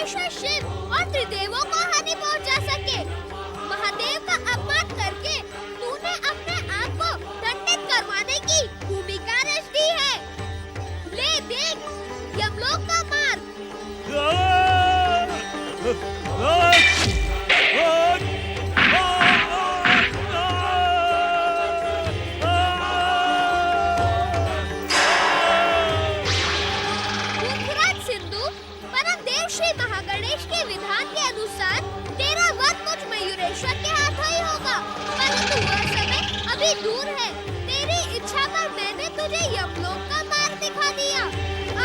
महेश्वर शिव और त्रिदेवों को हानि पहुंचा सके। महादेव का अपमान करके तूने अपने आप को दंडित करवाने की भूमिका रच दी है। ले देख यमलोक का मार्ग। श्री महागणेश के विधान के अनुसार तेरा वध मुझ मयूरेश्वर के हाथों ही होगा, परंतु वह समय अभी दूर है। तेरी इच्छा पर मैंने तुझे यमलोक का मार्ग दिखा दिया।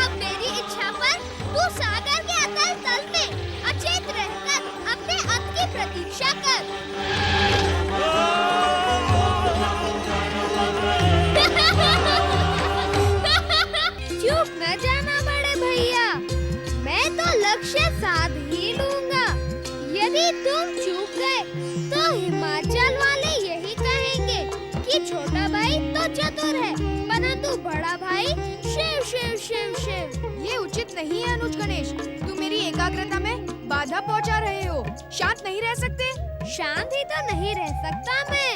अब मेरी इच्छा पर तू सागर के अतल तल में अचेत रहकर अपने अंत की प्रतीक्षा कर। चुप न जाना बड़े भैया, मैं तो लक्ष्य साध ही लूंगा। यदि तुम चूक गए तो हिमाचल वाले यही कहेंगे कि छोटा भाई तो चतुर है, परंतु बड़ा भाई शिव शिव शिव शिव। ये उचित नहीं है अनुज गणेश, तुम मेरी एकाग्रता में बाधा पहुंचा रहे हो। शांत नहीं रह सकते? शांत ही तो नहीं रह सकता मैं,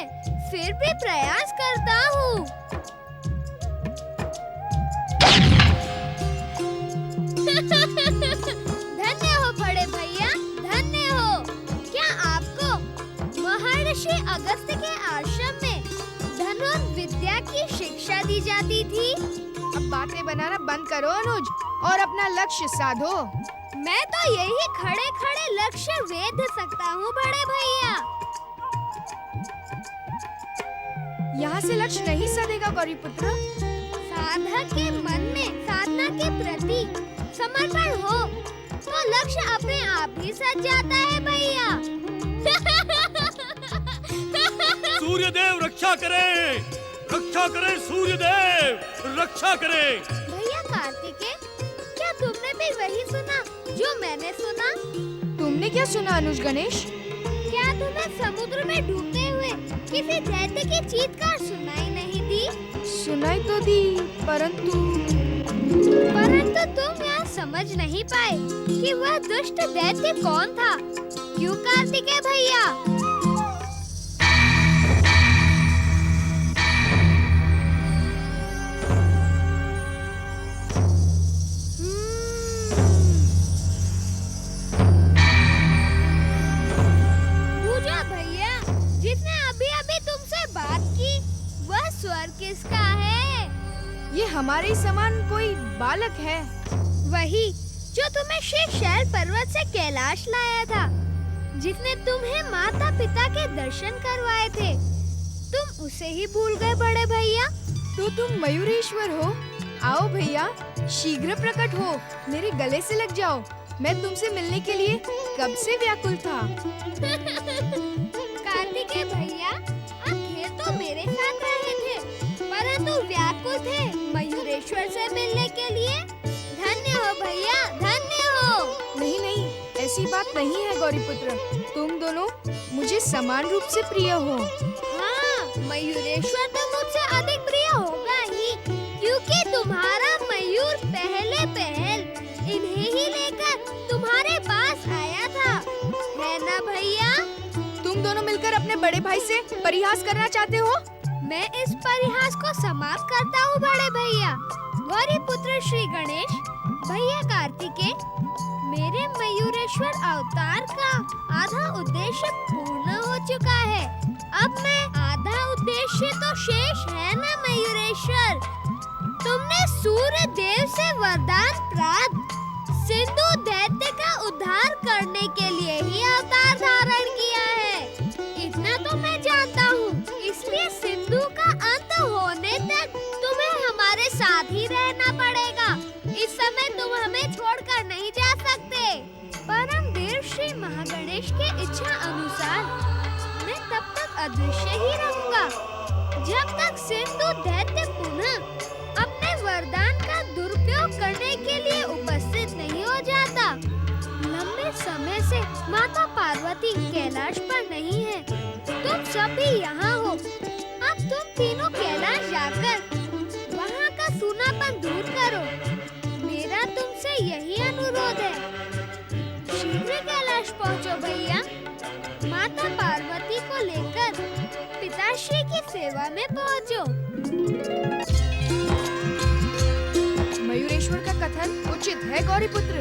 फिर भी प्रयास करता हूँ। धन्य हो बड़े भैया, धन्य हो। क्या आपको महर्षि अगस्त्य के आश्रम में धनुर्विद्या की शिक्षा दी जाती थी? अब बातें बनाना बंद करो अनुज और अपना लक्ष्य साधो। मैं तो यही खड़े खड़े लक्ष्य वेध सकता हूँ बड़े भैया। यहाँ से लक्ष्य नहीं साधेगा गौरीपुत्र। साधक के मन में साधना के प्रति समर्पण हो तो लक्ष्य अपने आप ही सज जाता है भैया। सूर्यदेव रक्षा करे, रक्षा करे, सूर्यदेव रक्षा करे। भैया कार्तिकेय, क्या तुमने भी वही सुना जो मैंने सुना? तुमने क्या सुना अनुज गणेश? क्या तुम्हें समुद्र में डूबते हुए किसी दैत्य की चीत्कार सुनाई नहीं दी? सुनाई तो दी, परंतु तुम यहाँ समझ नहीं पाए कि वह दुष्ट दैत्य कौन था। क्यों कार्तिकेय भैया? पूजा भैया, जिसने अभी अभी तुमसे बात की, वह स्वर किसका है? ये हमारे समान कोई बालक है। वही जो तुम्हें शैल पर्वत से कैलाश लाया था, जिसने तुम्हें माता पिता के दर्शन करवाए थे। तुम उसे ही भूल गए बड़े भैया? तो तुम मयूरेश्वर हो? आओ भैया, शीघ्र प्रकट हो, मेरे गले से लग जाओ। मैं तुमसे मिलने के लिए कब से व्याकुल था। कार्तिकेय भैया, आखिर तो मेरे साथ रहे थे, परंतु व्याकुल थे मयूरेश्वर से मिलने के लिए। धन्य हो भैया, धन्य हो। नहीं नहीं, ऐसी बात नहीं है गौरीपुत्र, तुम दोनों मुझे समान रूप से प्रिय हो। हाँ, मयूरेश्वर तो मुझसे अधिक प्रिय होगा ही, क्योंकि तुम्हारा मयूर पहले पहल इन्हें ही लेकर तुम्हारे पास आया था, है ना भैया? तुम दोनों मिलकर अपने बड़े भाई से परिहास करना चाहते हो? मैं इस परिहास को समाप्त करता हूँ बड़े भैया। गौरीपुत्र श्री गणेश, भैया कार्तिकेय, मेरे मयूरेश्वर अवतार का आधा उद्देश्य पूर्ण हो चुका है। अब मैं आधा उद्देश्य तो शेष है ना मयूरेश्वर। तुमने सूर्य देव से वरदान प्राप्त सिंधु दैत्य का उद्धार करने के लिए ही अवतार धारण किया है, इतना तो मैं जानता हूँ। इसलिए सिंधु का अंत होने तक तुम्हें हमारे साथ ही रहना पड़ेगा। इस समय तुम हमें छोड़कर नहीं जा सकते। परम देव श्री महागणेश के इच्छा अनुसार मैं तब तक अदृश्य ही रहूंगा, जब तक सिंधु दैत्य पुनः अपने वरदान का दुरुपयोग करने के लिए उपस्थित नहीं हो जाता। लंबे समय से माता पार्वती कैलाश पर नहीं है, तुम सब भी यहाँ हो। अब तुम तीनों कैलाश जाकर वहाँ का सूनापन दूर करो। मेरा तुमसे यही अनुरोध है। चलो भैया, माता पार्वती को लेकर पिताश्री की सेवा में पहुंचो। मयूरेश्वर का कथन उचित है गौरीपुत्र।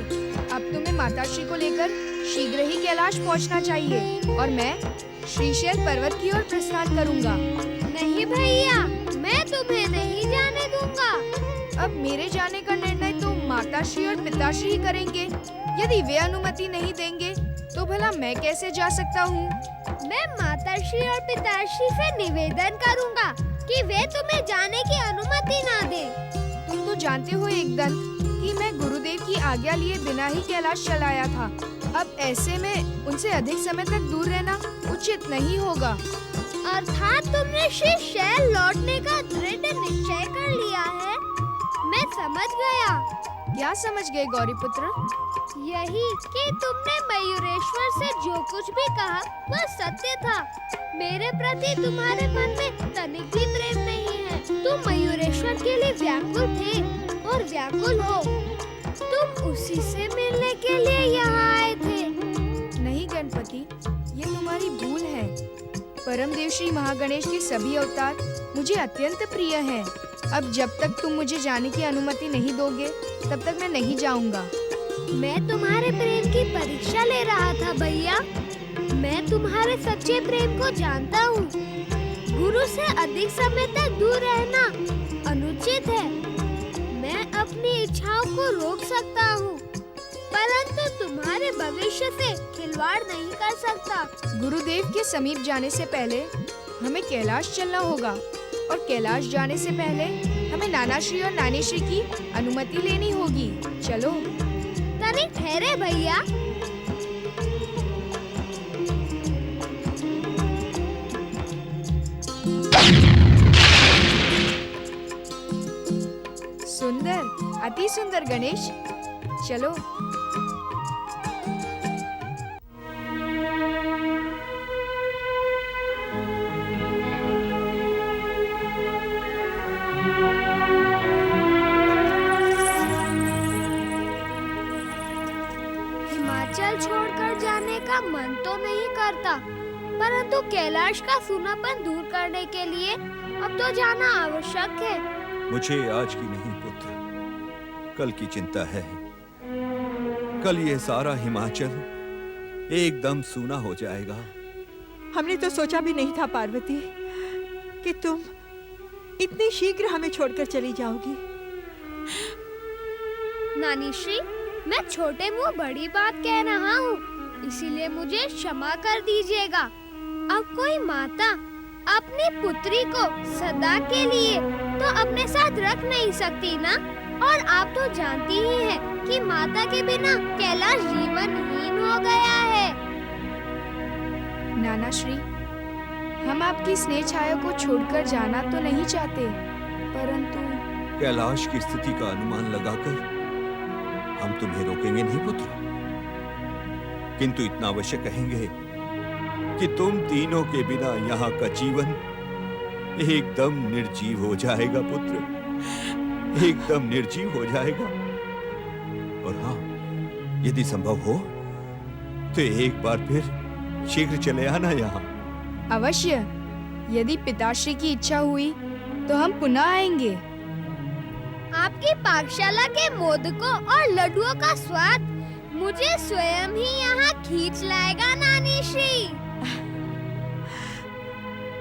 अब तुम्हें माताश्री को लेकर शीघ्र ही कैलाश पहुंचना चाहिए और मैं श्रीशैल पर्वत की ओर प्रस्थान करूंगा। नहीं भैया, मैं तुम्हें नहीं जाने दूंगा। अब मेरे जाने का निर्णय तो माताश्री और पिताश्री ही करेंगे। यदि वे अनुमति नहीं देंगे तो भला मैं कैसे जा सकता हूँ? मैं माताश्री और पिताश्री से निवेदन करूंगा कि वे तुम्हें जाने की अनुमति ना दें। तुम तो जानते हो एकदंत कि मैं गुरुदेव की आज्ञा लिए बिना ही कैलाश चलाया था। अब ऐसे में उनसे अधिक समय तक दूर रहना उचित नहीं होगा। अर्थात तुमने श्रीशैल लौटने का दृढ़ निश्चय कर लिया है। मैं समझ गया। क्या समझ गए गौरीपुत्र? यही कि तुमने मयूरेश्वर से जो कुछ भी कहा वह सत्य था। मेरे प्रति तुम्हारे मन में तनिक भी प्रेम नहीं है। तुम मयूरेश्वर के लिए व्याकुल थे और व्याकुल हो। तुम उसी से मिलने के लिए यहाँ आए थे। नहीं गणपति, ये तुम्हारी भूल है। परमदेव श्री महागणेश के सभी अवतार मुझे अत्यंत प्रिय हैं। अब जब तक तुम मुझे जाने की अनुमति नहीं दोगे तब तक मैं नहीं जाऊंगा। मैं तुम्हारे प्रेम की परीक्षा ले रहा था भैया। मैं तुम्हारे सच्चे प्रेम को जानता हूँ। गुरु से अधिक समय तक दूर रहना अनुचित है। मैं अपनी इच्छाओं को रोक सकता हूँ, परंतु तुम्हारे भविष्य से खिलवाड़ नहीं कर सकता। गुरुदेव के समीप जाने से पहले हमें कैलाश चलना होगा और कैलाश जाने से पहले हमें नानाश्री और नानीश्री की अनुमति लेनी होगी। चलो। तनिक ठहरे भैया। सुंदर, अति सुंदर गणेश। चलो। हिमाचल छोड़कर जाने का मन तो नहीं करता, परंतु कैलाश का सूनापन दूर करने के लिए अब तो जाना आवश्यक है। मुझे आज की नहीं पुत्र, कल की चिंता है। कल ये सारा हिमाचल एकदम सूना हो जाएगा। हमने तो सोचा भी नहीं था पार्वती कि तुम इतनी शीघ्र हमें छोड़कर चली जाओगी। नानी श्री, मैं छोटे मुंह बड़ी बात कह रहा हूँ, इसीलिए मुझे क्षमा कर दीजिएगा। अब कोई माता अपनी पुत्री को सदा के लिए तो अपने साथ रख नहीं सकती ना। और आप तो जानती ही हैं कि माता के बिना कैलाश जीवनहीन हो गया है। नानाश्री, हम आपकी स्नेह छाया को छोड़कर जाना तो नहीं चाहते, परंतु कैलाश की स्थिति का अनुमान लगाकर हम तुम्हें रोकेंगे नहीं पुत्र, किंतु इतना अवश्य कहेंगे कि तुम तीनों के बिना यहाँ का जीवन एकदम निर्जीव हो जाएगा पुत्र, एकदम निर्जीव हो जाएगा। और हाँ, यदि संभव हो तो एक बार फिर शीघ्र चले आना यहाँ। अवश्य, यदि पिताश्री की इच्छा हुई तो हम पुनः आएंगे। आपकी पाकशाला के मोदकों और लड्डुओं का स्वाद मुझे स्वयं ही यहाँ खींच लाएगा नानी श्री।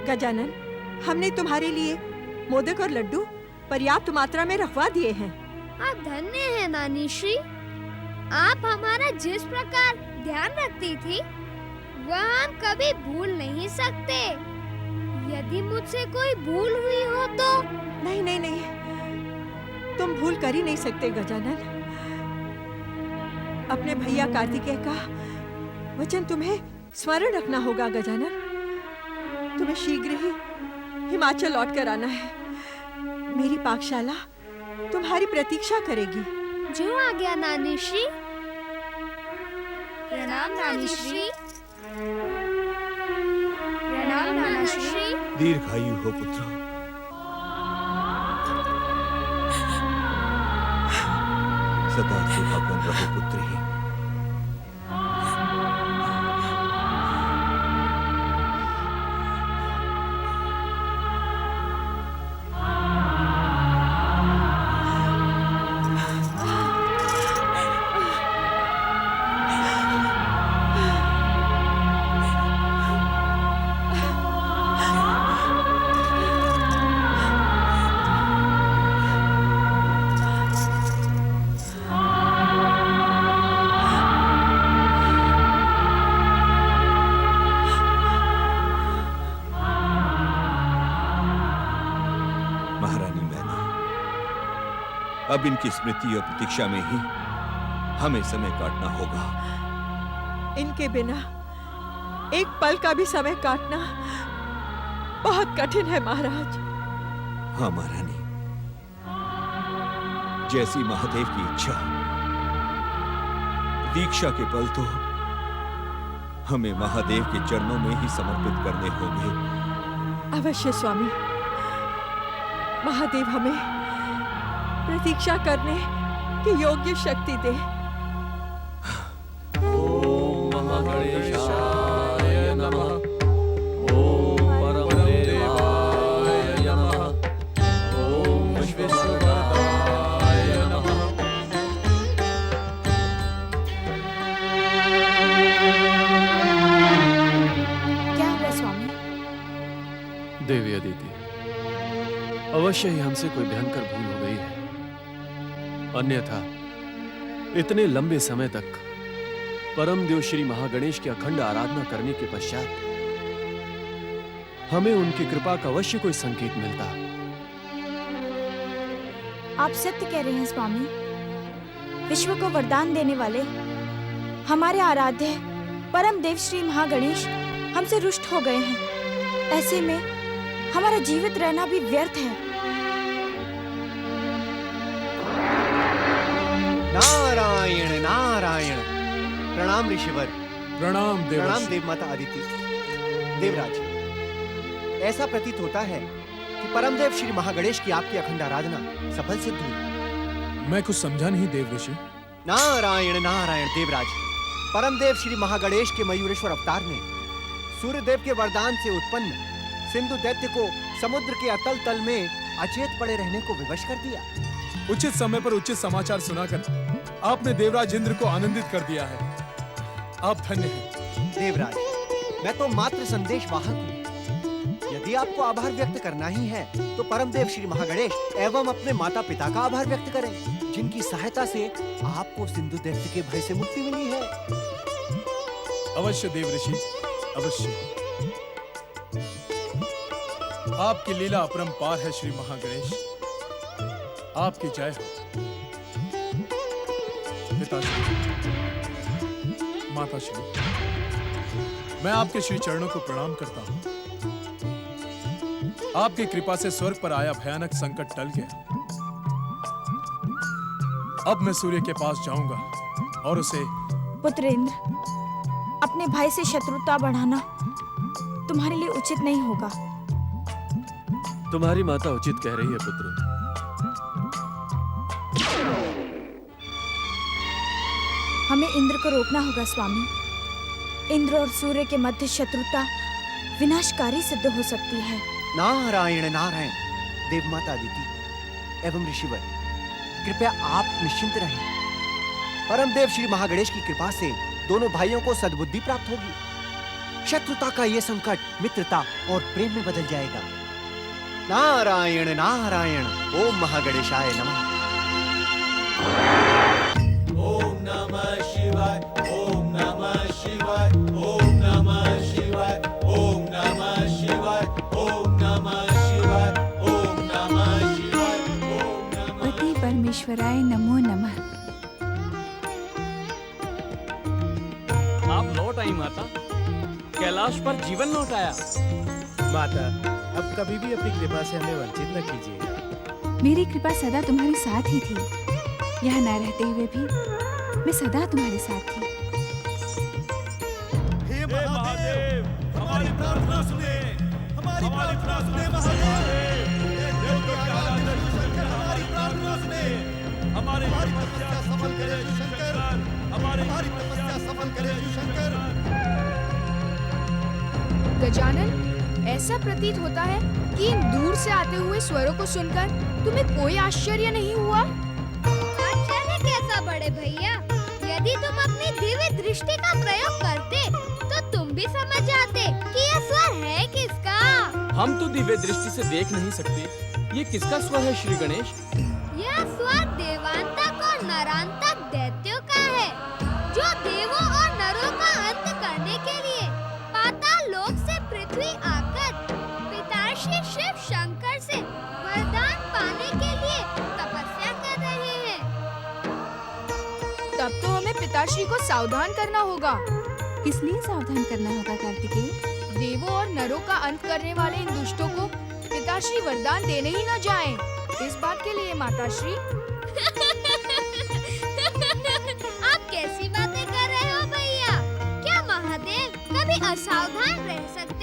गजानन, हमने तुम्हारे लिए मोदक और लड्डू पर्याप्त मात्रा में रखवा दिए हैं। आप धन्य हैं नानी श्री। आप हमारा जिस प्रकार ध्यान रखती थी वह हम कभी भूल नहीं सकते। यदि मुझसे कोई भूल हुई हो तो। नहीं नहीं नहीं, तुम भूल कर ही नहीं सकते गजानन। अपने भैया कार्तिकेय का वचन तुम्हें स्मरण रखना होगा गजानन। तुम्हें शीघ्र ही हिमाचल लौट कर आना है। मेरी पाकशाला तुम्हारी प्रतीक्षा करेगी। जो आ गया नानी श्री। प्रणाम नानी श्री। प्रणाम नाना श्री। दीर्घायु हो पुत्र। सदा सुहागन रहो पुत्री। अब इनकी स्मृति और प्रतीक्षा में ही हमें समय काटना होगा। इनके बिना एक पल का भी समय काटना बहुत कठिन है महाराज। हाँ महारानी, जैसी महादेव की इच्छा। प्रतीक्षा के पल तो हमें महादेव के चरणों में ही समर्पित करने होंगे। अवश्य स्वामी, महादेव हमें प्रतीक्षा करने की योग्य शक्ति दे। ओम महागणेशाय नमः। ओम परमदेवाय नमः। ओम विश्वकर्ताय नमः। क्या हुआ स्वामी? देवी अदिति, अवश्य ही हमसे कोई भयंकर भूल हो गई है। अन्यथा इतने लंबे समय तक परम देव श्री महागणेश की अखंड आराधना करने के पश्चात हमें उनकी कृपा का अवश्य कोई संकेत मिलता। आप सत्य कह रहे हैं स्वामी। विश्व को वरदान देने वाले हमारे आराध्य परम देव श्री महागणेश हमसे रुष्ट हो गए हैं। ऐसे में हमारा जीवित रहना भी व्यर्थ है। नारायण नारायण। प्रणाम ऋषिवर। प्रणाम प्रणाम देव माता अदिति। देवराज, ऐसा प्रतीत होता है कि परमदेव श्री महागणेश की आपकी अखंड आराधना सफल सिद्ध हुई। मैं कुछ समझा नहीं देव ऋषि। नारायण नारायण। देवराज, परमदेव श्री महागणेश के मयूरेश्वर अवतार ने सूर्यदेव के वरदान से उत्पन्न सिंधु दैत्य को समुद्र के अतल तल में अचेत पड़े रहने को विवश कर दिया। उचित समय पर उचित समाचार सुनाकर आपने देवराज इंद्र को आनंदित कर दिया है। आप धन्य हैं। देवराज, मैं तो मात्र संदेश वाहक हूँ। यदि आपको आभार व्यक्त करना ही है तो परमदेव श्री महागणेश एवं अपने माता पिता का आभार व्यक्त करें, जिनकी सहायता से आपको सिंधु दैत्य के भय से मुक्ति मिली है। अवश्य देव ऋषि, अवश्य। आपकी लीला अपरंपार है श्री महागणेश। आपकी जय हो। पिताश्री, माताश्री, मैं आपके श्री चरणों को प्रणाम करता हूं। आपकी कृपा से स्वर्ग पर आया भयानक संकट टल गया। अब मैं सूर्य के पास जाऊंगा और उसे। पुत्र इंद्र, अपने भाई से शत्रुता बढ़ाना तुम्हारे लिए उचित नहीं होगा। तुम्हारी माता उचित कह रही है पुत्र। हमें इंद्र को रोकना होगा स्वामी। इंद्र और सूर्य के मध्य शत्रुता विनाशकारी सिद्ध हो सकती है। नारायण नारायण। देव माता अदिति एवं ऋषिवर, कृपया आप निश्चिंत रहें। परमदेव श्री महागणेश की कृपा से दोनों भाइयों को सद्बुद्धि प्राप्त होगी। शत्रुता का ये संकट मित्रता और प्रेम में बदल जाएगा। नारायण नारायण। ओम महागणेशाय नमः। ओम नमः शिवाय। ओम नमः शिवाय। ओम नमः शिवाय। ओम नमः शिवाय। ओम नमः शिवाय। ओम नमः शिवाय। ओम नमः। पति परमेश्वराय नमो नमः। आप लौट आई माता। कैलाश पर जीवन लौट आया। माता, अब कभी भी अपनी कृपा से हमें वंचित न कीजिएगा। मेरी कृपा सदा तुम्हारी साथ ही थी। यहाँ न रहते हुए भी मैं सदा तुम्हारे साथ थी। हे महादेव, हमारी प्रार्थना सुने। हमारी प्रार्थना सुने महादेव। हमारी प्रार्थना सुने। हमारी तपस्या सफल करे शंकर। हमारी तपस्या सफल करे शंकर। गजानन, ऐसा प्रतीत होता है कि इन दूर से आते हुए स्वरों को सुनकर तुम्हें कोई आश्चर्य नहीं हुआ? आश्चर्य कैसा बड़े भैया? यदि तुम अपनी दिव्य दृष्टि का प्रयोग करते तो तुम भी समझ जाते कि यह स्वर है किसका। हम तो दिव्य दृष्टि से देख नहीं सकते। ये किसका स्वर है श्री गणेश? यह स्वर देवांतक और नरांतक दैत्यों का है, जो देवों और नरों का अंत करने के लिए पाताल लोक से पृथ्वी आकर पिताश्री शिव शंकर से वरदान पाने के लिए तपस्या कर रहे पिताश्री को सावधान करना होगा। किस लिए सावधान करना होगा कार्तिकेय? देवों और नरों का अंत करने वाले इन दुष्टों को पिताश्री वरदान देने ही न जाएं। इस बात के लिए माताश्री। आप कैसी बातें कर रहे हो भैया? क्या महादेव कभी असावधान रह सकते